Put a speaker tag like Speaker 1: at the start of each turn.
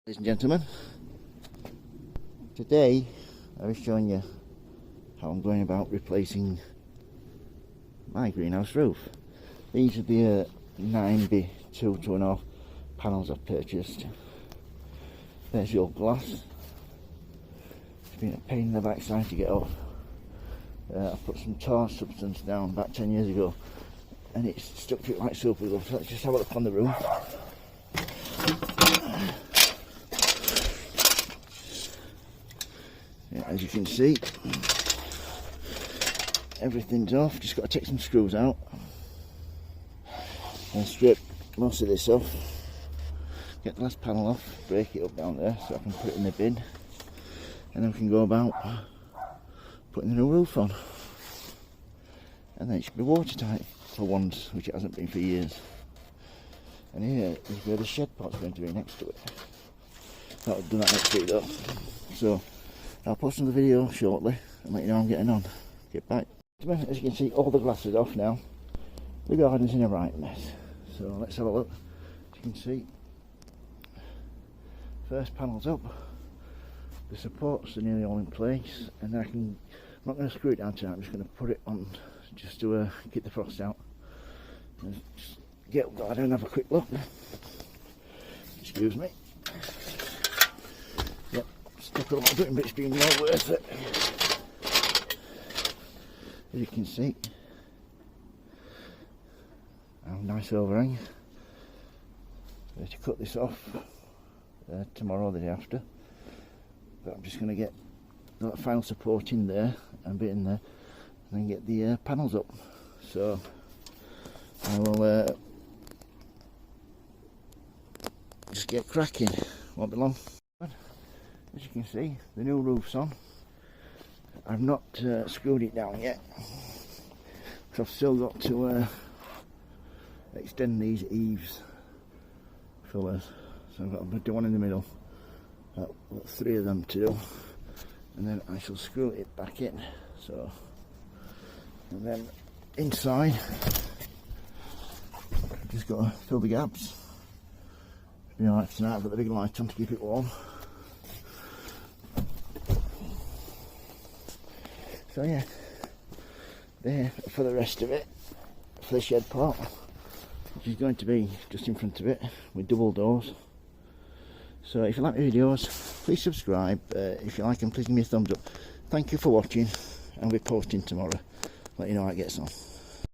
Speaker 1: Ladies and gentlemen, today I was showing you how I'm going about replacing my greenhouse roof. These are the 9B 2.5 panels I've purchased. There's your glass. It's been a pain in the backside to get off. I put some tar substance down about 10 years ago and it's stuck to it like super glue. So let's just have a look on the roof. Yeah, as you can see, everything's off. Just got to take some screws out and strip most of this off. Get the last panel off, break it up down there so I can put it in the bin, and then we can go about putting the new roof on. And then it should be watertight for once, which it hasn't been for years. And here is where the shed pot's going to be next to it. I'll do that next week though. So I'll post another video shortly and let you know how I'm getting on. Get back. As you can see, all the glass is off now. The garden's in a right mess. So let's have a look. As you can see, first panel's up. The supports are nearly all in place, and then I'm not going to screw it down tonight. I'm just going to put it on just to keep the frost out. Just get up the ladder and have a quick look. Excuse me. Yep, stuck a lot of it, but it's been well worth it. As you can see, nice overhang. I'm going to cut this off tomorrow or the day after. But I'm just going to get that final support in there and bit in there, and then get the panels up. So I will just get cracking. Won't be long. As you can see, the new roof's on. I've not screwed it down yet because I've still got to extend these eaves fillers. So I've got to do one in the middle. I've got 3 of them to do, and then I shall screw it back in. So, and then inside, I've just got to fill the gaps. It's been alright tonight. I've got the big light on to keep it warm. So yeah, there for the rest of it, for the shed part, which is going to be just in front of it with double doors. So if you like my videos, please subscribe. If you like them, please give me a thumbs up. Thank you for watching, and we're posting tomorrow. Let you know how it gets on.